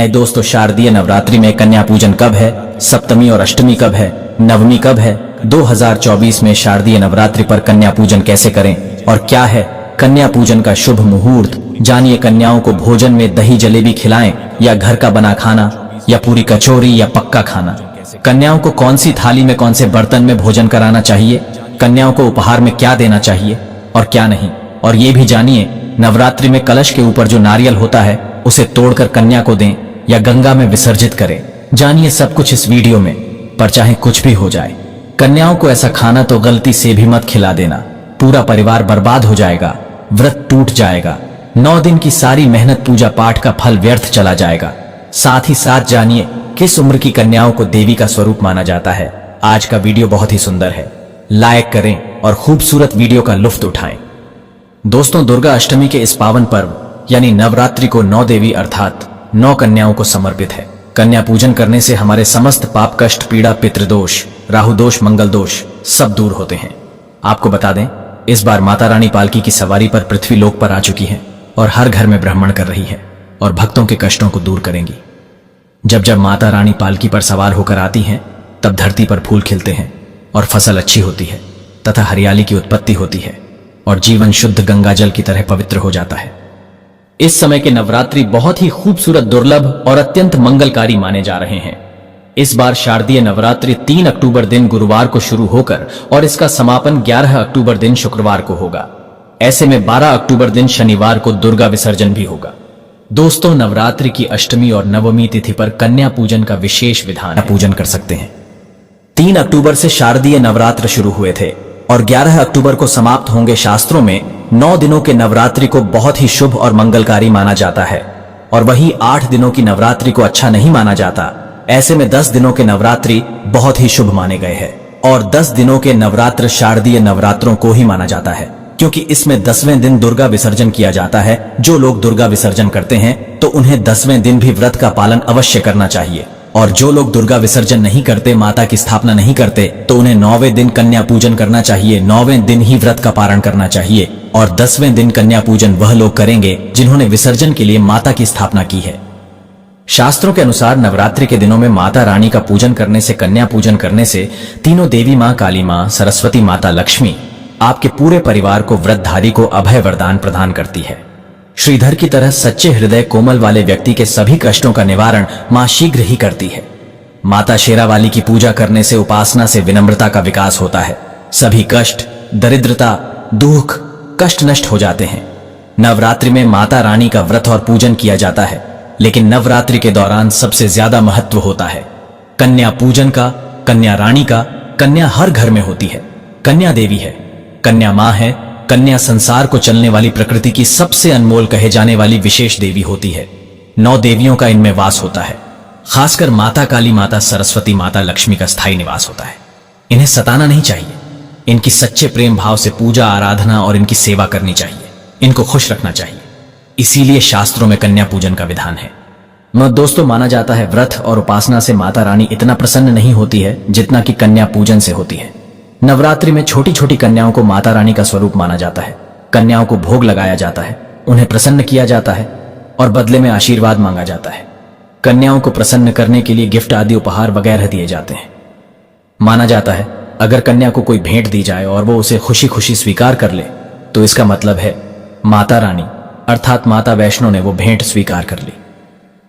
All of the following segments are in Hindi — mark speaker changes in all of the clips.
Speaker 1: दोस्तों, शारदीय नवरात्रि में कन्या पूजन कब है, सप्तमी और अष्टमी कब है, नवमी कब है? 2024 में शारदीय नवरात्रि पर कन्या पूजन कैसे करें और क्या है कन्या पूजन का शुभ मुहूर्त? जानिए, कन्याओं को भोजन में दही जलेबी खिलाएं या घर का बना खाना या पूरी कचौरी या पक्का खाना? कन्याओं को कौन सी थाली में कौन से बर्तन में भोजन कराना चाहिए? कन्याओं को उपहार में क्या देना चाहिए और क्या नहीं? और ये भी जानिए, नवरात्रि में कलश के ऊपर जो नारियल होता है उसे तोड़कर कन्या को दें या गंगा में विसर्जित करें। जानिए सब कुछ इस वीडियो में। पर चाहे कुछ भी हो जाए, कन्याओं को ऐसा खाना तो गलती से भी मत खिला देना। पूरा परिवार बर्बाद हो जाएगा, व्रत टूट जाएगा, 9 दिन की सारी मेहनत पूजा पाठ का फल व्यर्थ चला जाएगा। साथ ही साथ जानिए किस उम्र की कन्याओं को देवी का स्वरूप माना जाता है। आज का वीडियो बहुत ही सुंदर है, लाइक करें और खूबसूरत वीडियो का लुत्फ उठाएं। दोस्तों, दुर्गा अष्टमी के इस पावन पर्व यानी नवरात्रि को 9 देवी अर्थात 9 कन्याओं को समर्पित है। कन्या पूजन करने से हमारे समस्त पाप, कष्ट, पीड़ा, पितृदोष, राहु दोष, मंगल दोष सब दूर होते हैं। आपको बता दें, इस बार माता रानी पालकी की सवारी पर पृथ्वी लोक पर आ चुकी है और हर घर में भ्रमण कर रही है और भक्तों के कष्टों को दूर करेंगी। जब जब माता रानी पालकी पर सवार होकर आती हैं, तब धरती पर फूल खिलते हैं और फसल अच्छी होती है तथा हरियाली की उत्पत्ति होती है और जीवन शुद्ध गंगा जल की तरह पवित्र हो जाता है। इस समय के नवरात्रि बहुत ही खूबसूरत, दुर्लभ और अत्यंत मंगलकारी माने जा रहे हैं। इस बार शारदीय नवरात्रि 3 अक्टूबर दिन गुरुवार को शुरू होकर और इसका समापन 11 अक्टूबर दिन शुक्रवार को होगा। ऐसे में 12 अक्टूबर दिन शनिवार को दुर्गा विसर्जन भी होगा। दोस्तों, नवरात्रि की अष्टमी और नवमी तिथि पर कन्या पूजन का विशेष विधान पूजन कर सकते हैं। 3 अक्टूबर से शारदीय नवरात्र शुरू हुए थे और 11 अक्टूबर को समाप्त होंगे। शास्त्रों में 9 दिनों के नवरात्रि को बहुत ही शुभ और मंगलकारी माना जाता है और वहीं 8 दिनों की नवरात्रि को अच्छा नहीं माना जाता। ऐसे में 10 दिनों के नवरात्रि बहुत ही शुभ माने गए हैं और 10 दिनों के नवरात्र शारदीय नवरात्रों को ही माना जाता है, क्योंकि इसमें 10वें दिन दुर्गा विसर्जन किया जाता है। जो लोग दुर्गा विसर्जन करते हैं तो उन्हें 10वें दिन भी व्रत का पालन अवश्य करना चाहिए और जो लोग दुर्गा विसर्जन नहीं करते, माता की स्थापना नहीं करते, तो उन्हें 9वें दिन कन्या पूजन करना चाहिए। 9वें दिन ही व्रत का पारण करना चाहिए और 10वें दिन कन्या पूजन वह लोग करेंगे जिन्होंने विसर्जन के लिए माता की स्थापना की है। शास्त्रों के अनुसार नवरात्रि के दिनों में माता रानी का पूजन करने से, कन्या पूजन करने से तीनों देवी माँ, काली माँ, सरस्वती माता, लक्ष्मी आपके पूरे परिवार को, व्रतधारी को अभय वरदान प्रदान करती है। श्रीधर की तरह सच्चे हृदय कोमल वाले व्यक्ति के सभी कष्टों का निवारण मां शीघ्र ही करती है। माता शेरावाली की पूजा करने से, उपासना से विनम्रता का विकास होता है। सभी कष्ट, दरिद्रता, दुख, कष्ट नष्ट हो जाते हैं। नवरात्रि में माता रानी का व्रत और पूजन किया जाता है, लेकिन नवरात्रि के दौरान सबसे ज्यादा महत्व होता है कन्या पूजन का, कन्या रानी का। कन्या हर घर में होती है, कन्या देवी है, कन्या मां है। कन्या संसार को चलने वाली, प्रकृति की सबसे अनमोल कहे जाने वाली विशेष देवी होती है। 9 देवियों का इनमें वास होता है। खासकर माता काली, माता सरस्वती, माता लक्ष्मी का स्थायी निवास होता है। इन्हें सताना नहीं चाहिए, इनकी सच्चे प्रेम भाव से पूजा, आराधना और इनकी सेवा करनी चाहिए। इनको खुश रखना चाहिए। इसीलिए शास्त्रों में कन्या पूजन का विधान है। दोस्तों, माना जाता है व्रत और उपासना से माता रानी इतना प्रसन्न नहीं होती है जितना कि कन्या पूजन से होती है। नवरात्रि में छोटी छोटी कन्याओं को माता रानी का स्वरूप माना जाता है। कन्याओं को भोग लगाया जाता है, उन्हें प्रसन्न किया जाता है और बदले में आशीर्वाद मांगा जाता है। कन्याओं को प्रसन्न करने के लिए गिफ्ट आदि, उपहार वगैरह दिए जाते हैं। माना जाता है अगर कन्या को कोई भेंट दी जाए और वो उसे खुशी खुशी स्वीकार कर ले तो इसका मतलब है माता रानी अर्थात माता वैष्णो ने वो भेंट स्वीकार कर ली।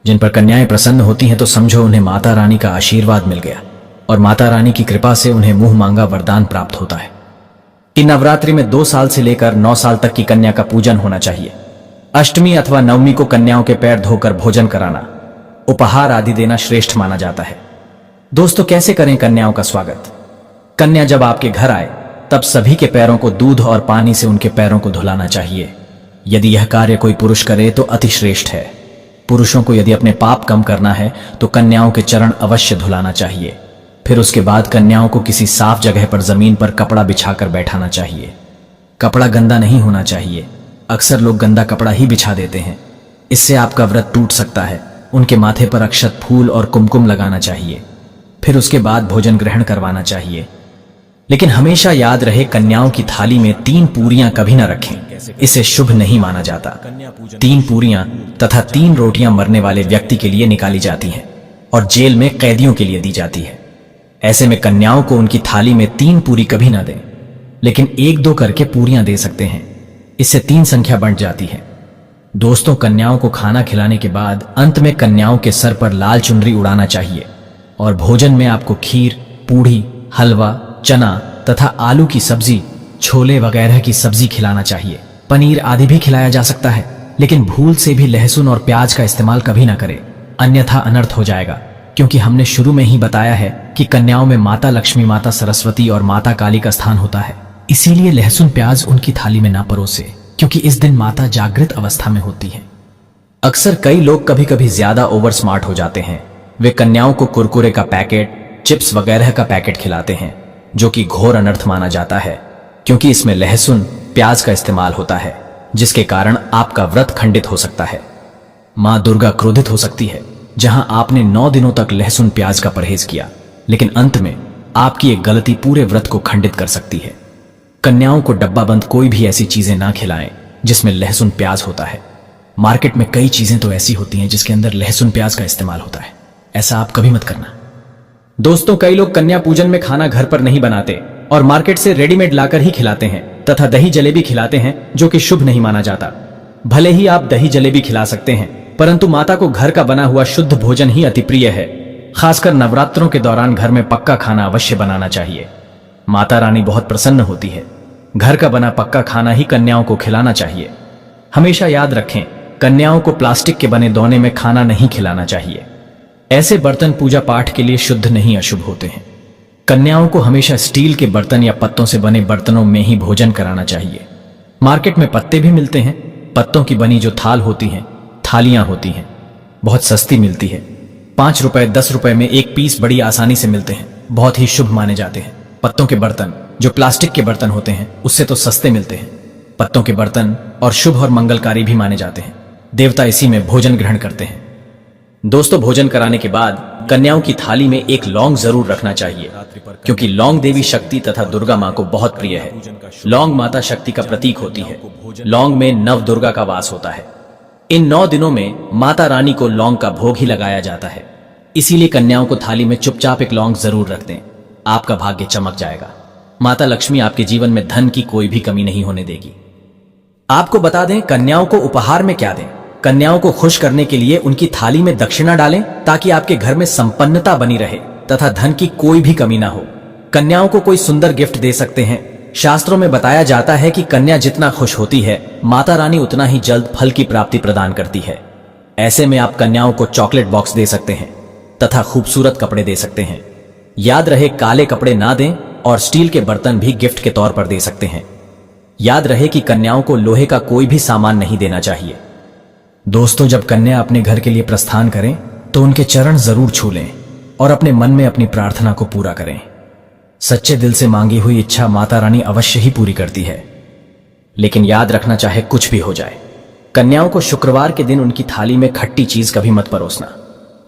Speaker 1: जिन पर कन्याएं प्रसन्न होती हैं तो समझो उन्हें माता रानी का आशीर्वाद मिल गया और माता रानी की कृपा से उन्हें मुंह मांगा वरदान प्राप्त होता है कि नवरात्रि में 2 साल से लेकर 9 साल तक की कन्या का पूजन होना चाहिए। अष्टमी अथवा नवमी को कन्याओं के पैर धोकर भोजन कराना, उपहार आदि देना श्रेष्ठ माना जाता है। दोस्तों, कैसे करें कन्याओं का स्वागत? कन्या जब आपके घर आए तब सभी के पैरों को दूध और पानी से उनके पैरों को धुलाना चाहिए। यदि यह कार्य कोई पुरुष करे तो अति श्रेष्ठ है। पुरुषों को यदि अपने पाप कम करना है तो कन्याओं के चरण अवश्य धुलाना चाहिए। फिर उसके बाद कन्याओं को किसी साफ जगह पर जमीन पर कपड़ा बिछाकर बैठाना चाहिए। कपड़ा गंदा नहीं होना चाहिए। अक्सर लोग गंदा कपड़ा ही बिछा देते हैं, इससे आपका व्रत टूट सकता है। उनके माथे पर अक्षत, फूल और कुमकुम लगाना चाहिए। फिर उसके बाद भोजन ग्रहण करवाना चाहिए। लेकिन हमेशा याद रहे, कन्याओं की थाली में 3 पूरियां कभी ना रखें, इसे शुभ नहीं माना जाता। 3 पूरियां तथा 3 रोटियां मरने वाले व्यक्ति के लिए निकाली जाती हैं और जेल में कैदियों के लिए दी जाती है। ऐसे में कन्याओं को उनकी थाली में 3 पूरी कभी ना दें, लेकिन 1-2 करके पूरियां दे सकते हैं। इससे 3 संख्या बढ़ जाती है। दोस्तों, कन्याओं को खाना खिलाने के बाद अंत में कन्याओं के सर पर लाल चुनरी उड़ाना चाहिए और भोजन में आपको खीर, पूड़ी, हलवा, चना तथा आलू की सब्जी, छोले वगैरह की सब्जी खिलाना चाहिए। पनीर आदि भी खिलाया जा सकता है, लेकिन भूल से भी लहसुन और प्याज का इस्तेमाल कभी ना करें, अन्यथा अनर्थ हो जाएगा। क्योंकि हमने शुरू में ही बताया है कि कन्याओं में माता लक्ष्मी, माता सरस्वती और माता काली का स्थान होता है। इसीलिए लहसुन प्याज उनकी थाली में ना परोसे, क्योंकि इस दिन माता जागृत अवस्था में होती है। अक्सर कई लोग कभी कभी ज्यादा ओवर स्मार्ट हो जाते हैं। वे कन्याओं को कुरकुरे का पैकेट, चिप्स वगैरह का पैकेट खिलाते हैं, जो कि घोर अनर्थ माना जाता है, क्योंकि इसमें लहसुन प्याज का इस्तेमाल होता है, जिसके कारण आपका व्रत खंडित हो सकता है। मां दुर्गा क्रोधित हो सकती है। जहां आपने 9 दिनों तक लहसुन प्याज का परहेज किया, लेकिन अंत में आपकी एक गलती पूरे व्रत को खंडित कर सकती है। कन्याओं को डब्बाबंद कोई भी ऐसी चीजें ना खिलाएं जिसमें लहसुन प्याज होता है। मार्केट में कई चीजें तो ऐसी होती हैं जिसके अंदर लहसुन प्याज का इस्तेमाल होता है। ऐसा आप कभी मत करना। दोस्तों, कई लोग कन्या पूजन में खाना घर पर नहीं बनाते और मार्केट से रेडीमेड लाकर ही खिलाते हैं तथा दही जलेबी खिलाते हैं, जो कि शुभ नहीं माना जाता। भले ही आप दही जलेबी खिला सकते हैं, परंतु माता को घर का बना हुआ शुद्ध भोजन ही अति प्रिय है। खासकर नवरात्रों के दौरान घर में पक्का खाना अवश्य बनाना चाहिए। माता रानी बहुत प्रसन्न होती है। घर का बना पक्का खाना ही कन्याओं को खिलाना चाहिए। हमेशा याद रखें, कन्याओं को प्लास्टिक के बने दोने में खाना नहीं खिलाना चाहिए। ऐसे बर्तन पूजा पाठ के लिए शुद्ध नहीं, अशुभ होते हैं। कन्याओं को हमेशा स्टील के बर्तन या पत्तों से बने बर्तनों में ही भोजन कराना चाहिए। मार्केट में पत्ते भी मिलते हैं। पत्तों की बनी जो थाल होती हैं, थालियां होती हैं, बहुत सस्ती मिलती है। 5 रुपए 10 रुपए में एक पीस बड़ी आसानी से मिलते हैं, बहुत ही शुभ माने जाते हैं। पत्तों के बर्तन जो प्लास्टिक के बर्तन होते हैं उससे तो सस्ते मिलते हैं। पत्तों के बर्तन और शुभ और मंगलकारी भी माने जाते हैं। देवता इसी में भोजन ग्रहण करते हैं। दोस्तों, भोजन कराने के बाद कन्याओं की थाली में एक लौंग जरूर रखना चाहिए, क्योंकि लौंग देवी शक्ति तथा दुर्गा मां को बहुत प्रिय है। लौंग माता शक्ति का प्रतीक होती है। लौंग में नव दुर्गा का वास होता है। इन 9 दिनों में माता रानी को लौंग का भोग ही लगाया जाता है। इसीलिए कन्याओं को थाली में चुपचाप एक लौंग जरूर रख दें, आपका भाग्य चमक जाएगा। माता लक्ष्मी आपके जीवन में धन की कोई भी कमी नहीं होने देगी। आपको बता दें, कन्याओं को उपहार में क्या दें। कन्याओं को खुश करने के लिए उनकी थाली में दक्षिणा डालें, ताकि आपके घर में संपन्नता बनी रहे तथा धन की कोई भी कमी ना हो। कन्याओं को कोई सुंदर गिफ्ट दे सकते हैं। शास्त्रों में बताया जाता है कि कन्या जितना खुश होती है, माता रानी उतना ही जल्द फल की प्राप्ति प्रदान करती है। ऐसे में आप कन्याओं को चॉकलेट बॉक्स दे सकते हैं तथा खूबसूरत कपड़े दे सकते हैं। याद रहे, काले कपड़े ना दें और स्टील के बर्तन भी गिफ्ट के तौर पर दे सकते हैं। याद रहे कि कन्याओं को लोहे का कोई भी सामान नहीं देना चाहिए। दोस्तों, जब कन्या अपने घर के लिए प्रस्थान करें तो उनके चरण जरूर छू लें और अपने मन में अपनी प्रार्थना को पूरा करें। सच्चे दिल से मांगी हुई इच्छा माता रानी अवश्य ही पूरी करती है। लेकिन याद रखना, चाहे कुछ भी हो जाए, कन्याओं को शुक्रवार के दिन उनकी थाली में खट्टी चीज कभी मत परोसना,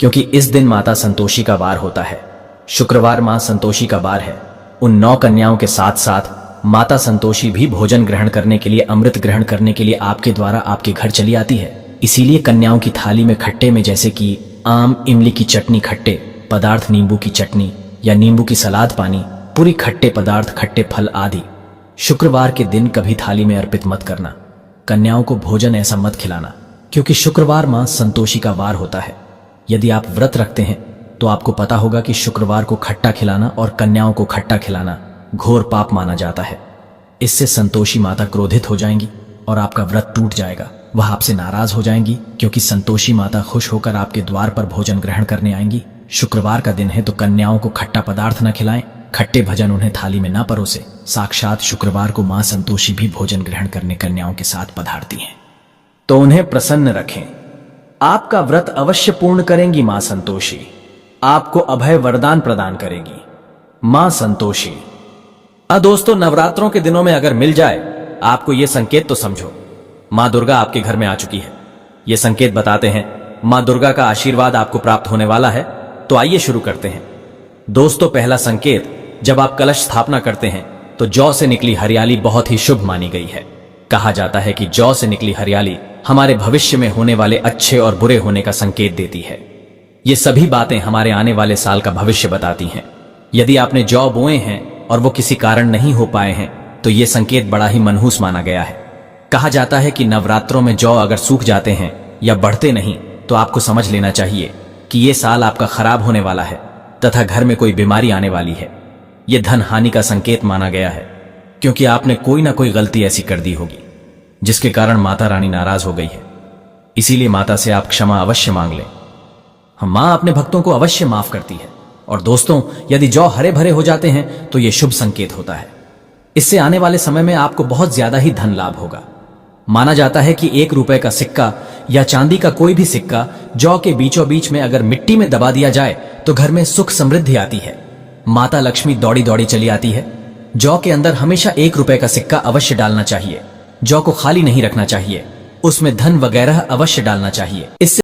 Speaker 1: क्योंकि इस दिन माता संतोषी का वार होता है। शुक्रवार मां संतोषी का वार है। उन 9 कन्याओं के साथ साथ माता संतोषी भी भोजन ग्रहण करने के लिए, अमृत ग्रहण करने के लिए आपके द्वारा आपके घर चली आती है। इसीलिए कन्याओं की थाली में खट्टे में, जैसे कि आम, इमली की चटनी, खट्टे पदार्थ, नींबू की चटनी या नींबू की सलाद, पानी, पूरी खट्टे पदार्थ, खट्टे फल आदि शुक्रवार के दिन कभी थाली में अर्पित मत करना। कन्याओं को भोजन ऐसा मत खिलाना, क्योंकि शुक्रवार मां संतोषी का वार होता है। यदि आप व्रत रखते हैं तो आपको पता होगा कि शुक्रवार को खट्टा खिलाना और कन्याओं को खट्टा खिलाना घोर पाप माना जाता है। इससे संतोषी माता क्रोधित हो जाएंगी और आपका व्रत टूट जाएगा। वह आपसे नाराज हो जाएंगी, क्योंकि संतोषी माता खुश होकर आपके द्वार पर भोजन ग्रहण करने आएंगी। शुक्रवार का दिन है तो कन्याओं को खट्टा पदार्थ न खिलाएं, खट्टे भजन उन्हें थाली में न परोसे। साक्षात शुक्रवार को मां संतोषी भी भोजन ग्रहण करने कन्याओं के साथ पधारती हैं, तो उन्हें प्रसन्न रखें। आपका व्रत अवश्य पूर्ण करेंगी मां संतोषी। आपको अभय वरदान प्रदान करेगी मां संतोषी। दोस्तों, नवरात्रों के दिनों में अगर मिल जाए आपको ये संकेत, तो समझो मां दुर्गा आपके घर में आ चुकी है। ये संकेत बताते हैं मां दुर्गा का आशीर्वाद आपको प्राप्त होने वाला है। तो आइए शुरू करते हैं। दोस्तों, पहला संकेत, जब आप कलश स्थापना करते हैं तो जौ से निकली हरियाली बहुत ही शुभ मानी गई है। कहा जाता है कि जौ से निकली हरियाली हमारे भविष्य में होने वाले अच्छे और बुरे होने का संकेत देती है। ये सभी बातें हमारे आने वाले साल का भविष्य बताती हैं। यदि आपने जौ बोए हैं और वो किसी कारण नहीं हो पाए हैं तो ये संकेत बड़ा ही मनहूस माना गया है। कहा जाता है कि नवरात्रों में जौ अगर सूख जाते हैं या बढ़ते नहीं तो आपको समझ लेना चाहिए कि ये साल आपका खराब होने वाला है तथा घर में कोई बीमारी आने वाली है। ये धन हानि का संकेत माना गया है, क्योंकि आपने कोई ना कोई गलती ऐसी कर दी होगी जिसके कारण माता रानी नाराज हो गई है। इसीलिए माता से आप क्षमा अवश्य मांग लें। मां अपने भक्तों को अवश्य माफ करती है। और दोस्तों, यदि जौ हरे भरे हो जाते हैं तो यह शुभ संकेत होता है। इससे आने वाले समय में आपको बहुत ज्यादा ही धन लाभ होगा। माना जाता है कि 1 रुपए का सिक्का या चांदी का कोई भी सिक्का जौ के बीचों बीच में अगर मिट्टी में दबा दिया जाए तो घर में सुख समृद्धि आती है। माता लक्ष्मी दौड़ी दौड़ी चली आती है। जौ के अंदर हमेशा 1 रुपए का सिक्का अवश्य डालना चाहिए। जौ को खाली नहीं रखना चाहिए, उसमें धन वगैरह अवश्य डालना चाहिए। इससे